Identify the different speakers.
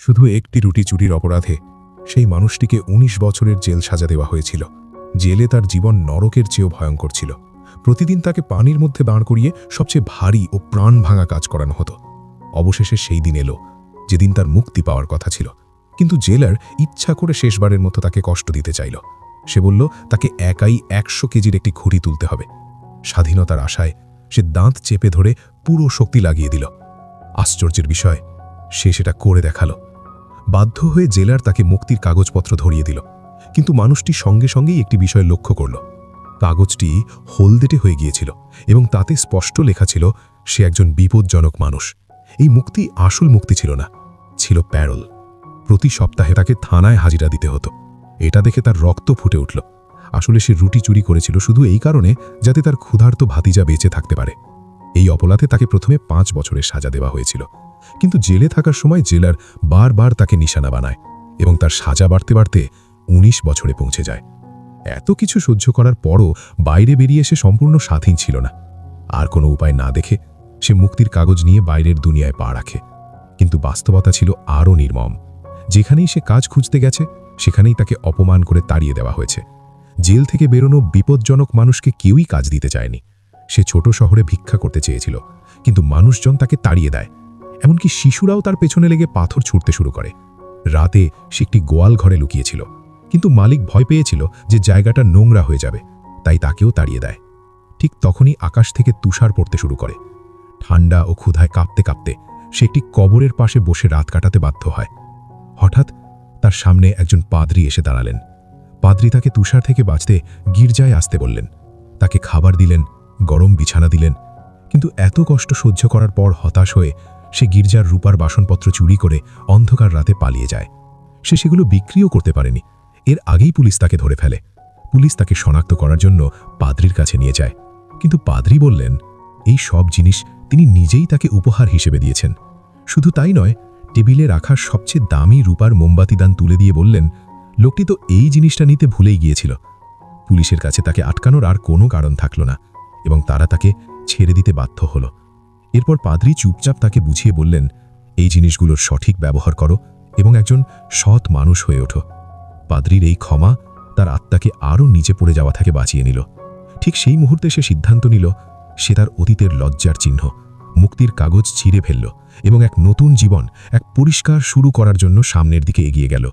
Speaker 1: শুধু একটি রুটি চুরির অপরাধে সেই মানুষটিকে ১৯ বছরের জেল সাজা দেওয়া হয়েছিল। জেলে তার জীবন নরকের চেয়েও ভয়ঙ্কর ছিল। প্রতিদিন তাকে পানির মধ্যে দাঁড় করিয়ে সবচেয়ে ভারী ও প্রাণ ভাঙা কাজ করানো হতো। অবশেষে সেই দিন এলো যেদিন তার মুক্তি পাওয়ার কথা ছিল, কিন্তু জেলার ইচ্ছা করে শেষবারের মতো তাকে কষ্ট দিতে চাইল। সে বলল তাকে একাই ১০০ কেজির একটি খুঁটি তুলতে হবে। স্বাধীনতার আশায় সে দাঁত চেপে ধরে পুরো শক্তি লাগিয়ে দিল। আশ্চর্যের বিষয়, সে সেটা করে দেখালো। বাধ্য হয়ে জেলার তাকে মুক্তির কাগজপত্র ধরিয়ে দিল, কিন্তু মানুষটি সঙ্গে সঙ্গেই একটি বিষয় লক্ষ্য করল। কাগজটি হলদেটে হয়ে গিয়েছিল এবং তাতে স্পষ্ট লেখা ছিল সে একজন বিপজ্জনক মানুষ। এই মুক্তি আসল মুক্তি ছিল না, ছিল প্যারোল। প্রতি সপ্তাহে তাকে থানায় হাজিরা দিতে হতো। এটা দেখে তার রক্ত ফুটে উঠল। আসলে সে রুটি চুরি করেছিল শুধু এই কারণে যাতে তার ক্ষুধার্ত ভাতিজা বেঁচে থাকতে পারে। এই অপরাধে তাকে প্রথমে ৫ বছরের সাজা দেওয়া হয়েছিল, কিন্তু জেলে থাকার সময় জেলার বারবার তাকে নিশানা বানায় এবং তার সাজা বাড়তে বাড়তে ১৯ বছরে পৌঁছে যায়। এত কিছু সহ্য করার পরও বাইরে বেরিয়ে সে সম্পূর্ণ স্বাধীন ছিল না। আর কোনো উপায় না দেখে সে মুক্তির কাগজ নিয়ে বাইরের দুনিয়ায় পা রাখে। কিন্তু বাস্তবতা ছিল আরও নির্মম। যেখানেই সে কাজ খুঁজতে গেছে সেখানেই তাকে অপমান করে তাড়িয়ে দেওয়া হয়েছে। জেল থেকে বেরোনো বিপজ্জনক মানুষকে কেউই কাজ দিতে চায়নি। সে ছোট শহরে ভিক্ষা করতে চেয়েছিল, কিন্তু মানুষজন তাকে তাড়িয়ে দেয়। এমনকি শিশুরাও তার পেছনে লেগে পাথর ছুঁড়তে শুরু করে। রাতে সে একটি গোয়াল ঘরে লুকিয়েছিল, কিন্তু মালিক ভয় পেয়েছিল যে জায়গাটা নোংরা হয়ে যাবে, তাই তাকেও তাড়িয়ে দেয়। ঠিক তখনই আকাশ থেকে তুষার পড়তে শুরু করে। ঠান্ডা ও ক্ষুধায় কাঁপতে কাঁপতে সে একটি কবরের পাশে বসে রাত কাটাতে বাধ্য হয়। হঠাৎ তার সামনে একজন পাদ্রী এসে দাঁড়ালেন। পাদ্রী তাকে তুষার থেকে বাঁচতে গির্জায় আসতে বললেন। তাকে খাবার দিলেন, গরম বিছানা দিলেন। কিন্তু এত কষ্ট সহ্য করার পর হতাশ হয়ে সে গির্জার রূপার বাসনপত্র চুরি করে অন্ধকার রাতে পালিয়ে যায়। সে সেগুলো বিক্রিও করতে পারেনি। এর আগেই পুলিশ তাকে ধরে ফেলে। পুলিশ তাকে শনাক্ত করার জন্য পাদ্রীর কাছে নিয়ে যায়, কিন্তু পাদ্রী বললেন এই সব জিনিস তিনি নিজেই তাকে উপহার হিসেবে দিয়েছেন। শুধু তাই নয়, টেবিলে রাখা সবচেয়ে দামি রূপার মোমবাতি দান তুলে দিয়ে বললেন লোকটি তো এই জিনিসটা নিতে ভুলেই গিয়েছিল। পুলিশের কাছে তাকে আটকানোর আর কোনো কারণ থাকল না এবং তারা তাকে ছেড়ে দিতে বাধ্য হল। এরপর পাদ্রী চুপচাপ তাকে বুঝিয়ে বললেন এই জিনিসগুলোর সঠিক ব্যবহার করো এবং একজন সৎ মানুষ হয়ে ওঠো। পাদ্রীর এই ক্ষমা তার আত্মাকে আরও নিচে পড়ে যাওয়া থেকে বাঁচিয়ে নিল। ঠিক সেই মুহূর্তে সে সিদ্ধান্ত নিল সে তার অতীতের লজ্জার চিহ্ন মুক্তির কাগজ ছিঁড়ে ফেলল এবং এক নতুন জীবন, এক পরিষ্কার শুরু করার জন্য সামনের দিকে এগিয়ে গেল।